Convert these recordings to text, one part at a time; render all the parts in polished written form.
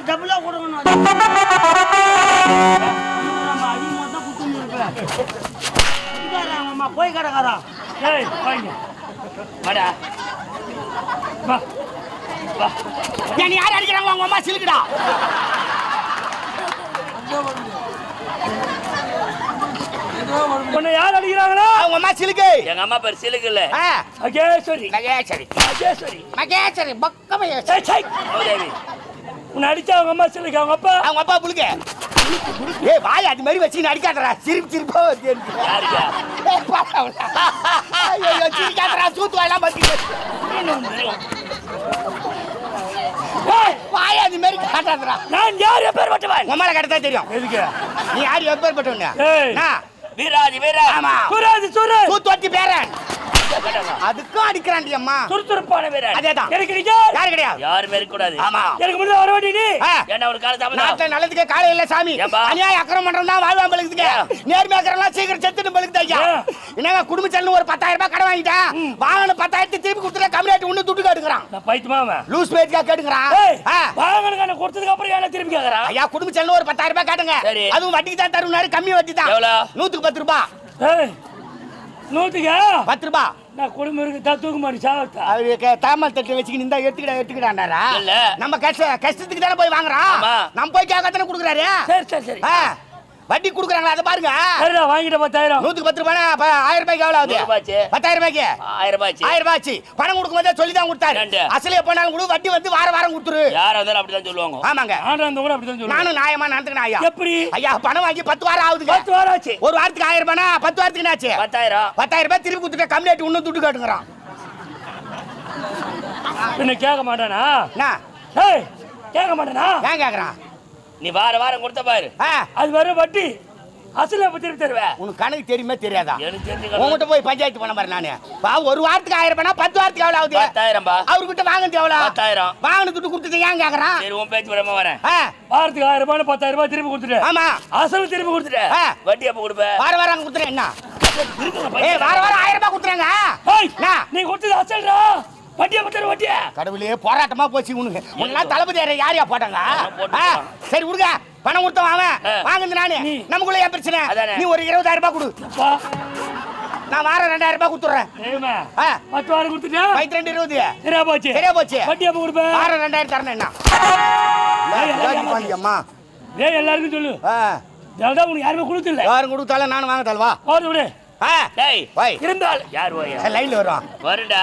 டபுளா கொடுக்கணும். அதிகமாக போய் கிடக்காரா? நீ யார் அடிக்கிறாங்க? உங்க அம்மா சிலுக்குடா. உன்னை யார் அடிக்கிறாங்களா? உங்க அம்மா சிலுக்கு. எங்க அம்மா பேர் சிலுக்கு இல்ல, மகேஸ்வரி. மகேஸ்வரி. மகேஸ்வரி. மகேஸ்வரி பக்கமே. உன்னை அடிச்சா அவங்க அம்மா சிலுக்கு, அவங்க அப்பா? அவங்க அப்பா புளுக்க. ஏய் வாய் அது மாதிரி வச்சு அடிக்காதடா. சிரிப்பு சிரிப்பா வருது. யாருக்கா? ஐயோ சிரிக்காதடா. சூத்து வாயெல்லாம் பத்திட்டு. வாய் அது மாதிரி காட்டாதடா. நான் யார் எப்பேற்பட்டவன்? உம்மால கடத்தா தெரியும். எதுக்கு? நீ யார் எப்பேற்பட்டவன்? வீராதி வீரா. ஆமா. சூராதி சூரா. சூத்து வட்டி பேரன். அதுக்கும் அடிக்கிறான்டி அம்மா. துருதுருப்பான வீரன். அதேதான். எனக்கு நீங்க யாரு கிடையாது. யாருமே இருக்க கூடாது. ஆமா. எனக்கு முன்ன வர வேண்டிய நீ. என்ன ஒரு காலத்துல நாட்டுல நல்லதுக்கே காலை இல்ல சாமி. அநியாய அக்கிரமம் பண்றவன் தான் வாழ்வான் பழுக்குதுங்க. நேர்மையா இருக்கிறவங்க சீக்கிரம் செத்துட்டு பழுக்குது ஐயா. என்னங்க குடும்ப செலவு ஒரு 10,000 ரூபாய் கடன் வாங்கிட்டேன். வாங்கின 10,000 திருப்பி கொடுத்துட்டு கம்மியாட்டி ஒண்ணு துட்டு கேட்டுக்கிறான். நான் பைத்தியமா அவன். லூஸ் பேட்கா கேட்டுக்கிறான். வாங்கன கொடுத்ததுக்கு அப்புறம் என்ன திருப்பி கேக்குறான்? ஐயா குடும்ப செலவு ஒரு 10,000 ரூபாய் காட்டுங்க. அதுவும் வட்டிக்கு தான் தருவாரு. கம்மி வட்டி தான். எவ்வளவு? 110 ரூபாய். 100க்கு 10 ரூபாய். நான் குடும்பம் இருக்கு தூக்கு மாடி சாவத்தா. அவருக்கு தாமல் தட்டு வச்சுக்கிட்டு இந்த எடுத்துக்கிட்டாண்டாரா? இல்ல நம்ம கஷ்டத்துக்கு தானே போய் வாங்குறோம். நம்ம போய் கேட்க தானே கொடுக்குறாரு. சரி வட்டி கொடுக்குறாங்களா அதை பாருங்க. சரிடா வாங்கிட்ட 10,000. 110 ரூபாய் 1000 ரூபாய்க்கு எவ்வளவு ஆகுது? 10,000 ரூபாய்க்கு 1000 ரூபாய். பணம் கொடுக்கும்போதே சொல்லி தான் கொடுத்தாரு. அசலே போனாலும் கூட வட்டி வந்து வாரம் கொடுத்துரு. யாரா இருந்தாலும் அப்படிதான் சொல்லுவாங்க. ஆமாங்க. ஆனா கூட அப்படிதான் சொல்லுவாங்க. நானும் நியாயமா நடந்துக்கணும் ஐயா. எப்படி? ஐயா பணம் வாங்கி 10 வாரம் ஆகுது. 10 வாரம் ஆச்சு. ஒரு வாரத்துக்கு 1000 ரூபாய்னா 10 வாரத்துக்கு என்னாச்சு? 10,000 ரூபாய் திருப்பி கொடுத்துட்டு கம்மியாட்டி இன்னும் துட்டு கேட்டுங்கிறான். என்ன கேட்க மாட்டானா? கேட்க மாட்டானா? ஏன் கேக்குறான்? நீ வாரம் கொடுத்த பாரு. அது வர வட்டி அசல திருப்பி தருவேன். உனக்கு கணக்கு தெரியுமே தெரியாதா? எனக்கு தெரிஞ்சு உங்ககிட்ட போய் பஞ்சாயத்து பண்ண பாரு. நானு ஒரு வாரத்துக்கு 1000 ரூபாய் 10 வாரத்துக்கு எவ்வளவு ஆகுது? 10,000 அவர்கிட்ட வாங்கினது எவ்வளவு? 10,000. வாங்கின துட்டு கொடுத்துட்டு ஏன் கேக்குறான்? சரி உன் பேச்சு விடாம வரேன். வாரத்துக்கு 1000 ரூபாய் 10,000 ரூபாய் திருப்பி கொடுத்துட்டு. ஆமா அசல் திருப்பி கொடுத்துட்டு. வட்டி எப்ப கொடுப்ப? வாரம் கொடுத்துறேன். என்ன வாரம் 1000 ரூபாய் கொடுத்துறாங்க. நீ கொடுத்தது அசல்டா. வட்டியா கொடுத்துற வட்டியா? கடவுளே போராட்டமா போச்சு உனக்கு. உன்னெல்லாம் தளபதி யாரையா போட்டாங்க? சரி விடுங்க. பணம் கொடுத்தவன் அவன் வாங்குது. நானு நமக்குள்ள ஏன் பிரச்சனை? நீ ஒரு 20,000 ரூபாய் கொடு. நான் வாரம் 2,000 ரூபாய் கொடுத்துறேன். 10 வாரம் கொடுத்துட்டேன். 22 20 சரியா போச்சு. வட்டி எப்ப கொடுப்ப? வாரம் 2,000 தரணும். என்ன அம்மா எல்லாருக்கும் சொல்லு. உனக்கு யாருமே கொடுத்துல. யாரும் கொடுத்தாலும் நானும் வாங்க தல்வா. போது விடு. இருந்தால் யார் லைன்ல வருவான். வருடா.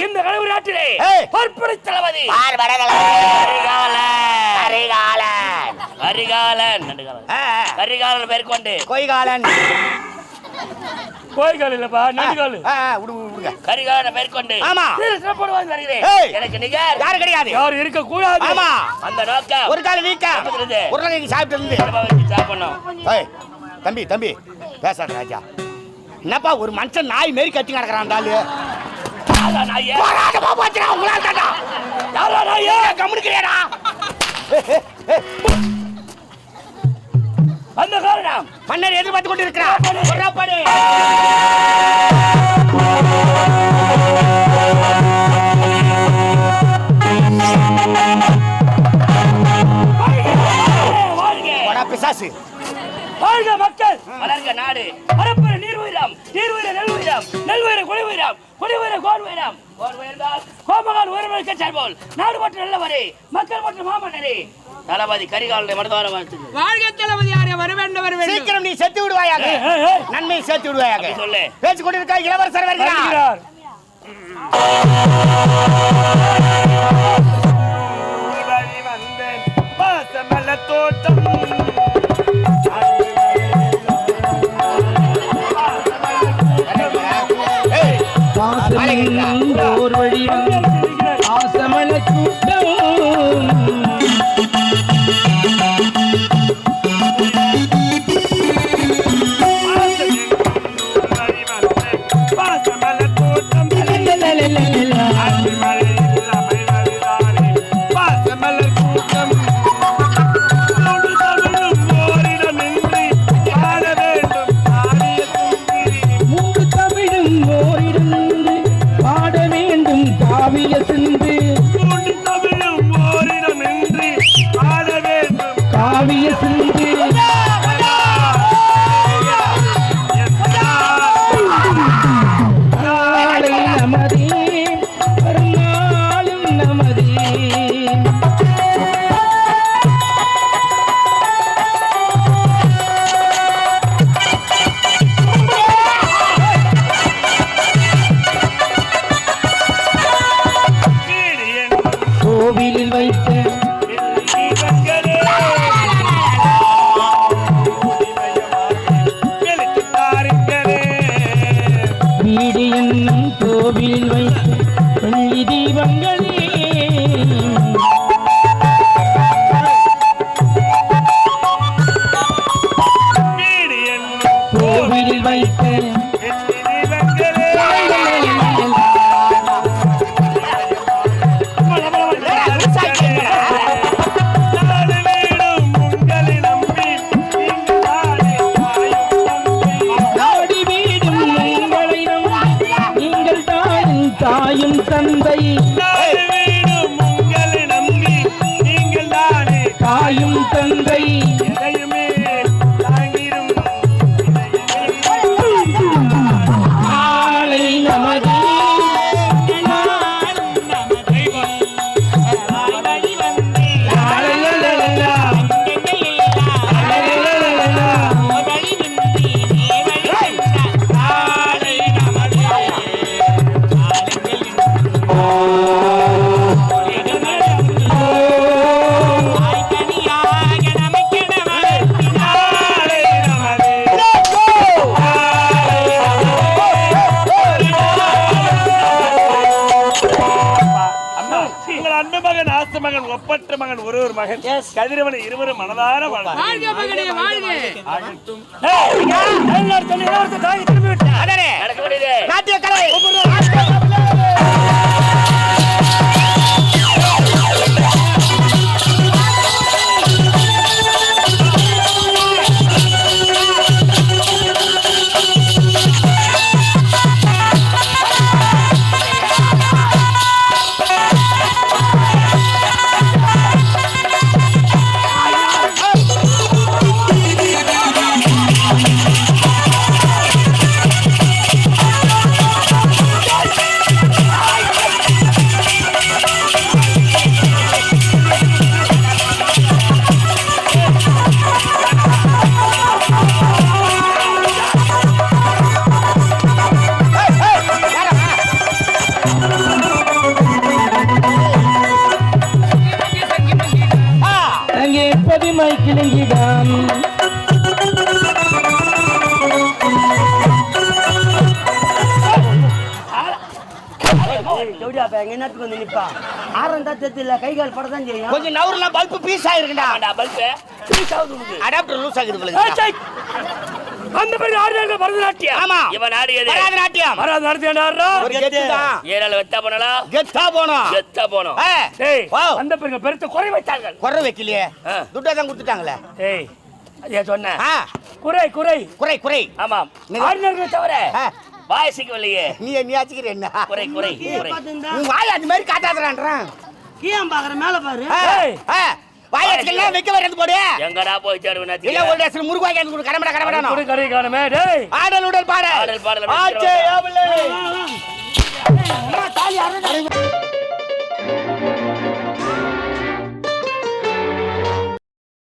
இந்த கனவு நாட்டிலே பொற்படை தளபதி கரிகாலன் பேர் கொண்டு கோய்காலன் கோய்கால் இல்லப்பா நடுகால். கரிகாலன் பேர் கொண்டு வருகிறேன். எனக்கு நிகர் யாரு கிடையாது. யாரு இருக்க கூடாது. ஆமா அந்த நோக்கம் ஒரு கால வீக்கா உருளைக்கு சாப்பிட்டு சாப்பிடணும். தம்பி பேசாத ராஜா. என்னப்பா ஒரு மனுஷன் நாய் மாரி கட்டி நடக்கிறான். அந்த காரணம் மன்னர் எதிர்பார்த்து கொண்டு இருக்கிறார். பிசாசு வாழ்க மக்கள் வளர்க நாடு பரப்பர நீர் உயிரம் நீர் உயிர நெல் உயிரம் நெல் உயிர கொடி உயிரம் கொடி உயிர கோன் உயிரம் கோன் உயர்ந்தால் கோமகால் உயர்வை கற்றால் போல் நாடு மற்றும் நல்லவரே மக்கள் மற்றும் மாமன்னரே தளபதி கரிகாலனை மனதார வாழ்த்துக்கு. வாழ்க தளபதி யாரே வர வேண்டும் வர வேண்டும். சீக்கிரம் நீ செத்து விடுவாயாக. நன்மையை சேர்த்து விடுவாயாக. சொல்லு. பேச்சு கொண்டிருக்க இளவரசர் வருகிறார். பாசமல்ல தோட்டம் ஓர் வழியில் ஆசமல கூட்டம் காவிரி காவிய சிந்து மூன்று தமிழும் ஓரிடமின்றி ஆட வேண்டும். காவிய சிந்து நாளை நமதே மறுநாளும் நமதே வீடு என்னும் கோவிலில் வைத்த தீபங்களே வெளிச்சு தாருங்களே. வீடு என்னும் கோவிலில் வைத்த வெள்ளி தீபங்களே வீடு என்னும் கோவிலில் வைத்த வெள்ளி தீபங்களே. நாடு வீடும் உங்களை நம்பி நீங்கள் தானே தாயும் தந்தை. நாடி வீடும் உங்களை நம்பி நீங்கள் தாயும் தந்தை நாடு வீடும் உங்களை நம்பி நீங்கள் தானே தாயும் தந்தை எதையுமே தாங்கிடும் நாளை நமதே உங்கள் அன்பு மகன் ஆசை மகன் ஒப்பற்ற மகன் ஒரு மகன் கதிரவனை இருவரும் மனதார வாழ்க மகனே வாழ்க அடடே நடக்க வேண்டியது நாட்டிய கலை அங்கே பதிமை கிளங்கிடான் என்னத்துக்கு வந்து நிப்பா ஆரண்டா தெரியல கை கால் படத்தான் செய்யும். கொஞ்சம் நவுர்லாம் பல்பு பீஸ் ஆயிருக்குடா பல்பு அடாப்டர் லூஸ் ஆகுது உங்களுக்கு அந்த பேர் ஆடுறாங்க பரதநாட்டியம். ஆமா இவன் ஆடியது பரதநாட்டியம் மராது நடத்தியா ஒரு கெத்து தான் ஏழால வெத்தா போனலாம் கெத்தா போனோம் வெத்தா போனோம் ஏய் வாவ். அந்த பேருக்கு பெருத்த குறை வைத்தார்கள். குறை வைக்கலையே ஆ. துட்டா தான் கொடுத்துட்டாங்களே ஏய் ஏன் சொன்ன ஆ, குறை குறை குறை குறை ஆமாம் நீங்க- ஆடினர்களை தவிர ஆ, வாயசிக்கவில்லையே நீ ஆச்சுக்கிற என்ன குறை குறை குறை பாத்துந்தா உன் வாய் அந்த மாதிரி காட்டாதறான்றான் கீழே பாக்குற மேல பாரு. ஏய். வாயத்துக்கெல்லாம் வைக்க வரது போடு எங்கடா போய் சேருவேன் இல்ல ஒரு டேஸ்ல முருகாய் கேந்து கொடு கடமடா கடமடா குறை கரை காணுமே டேய் ஆடல் உடல் பாடல் ஆடல் பாடல் ஆச்சே ஆவலே அம்மா தாலி அறுபது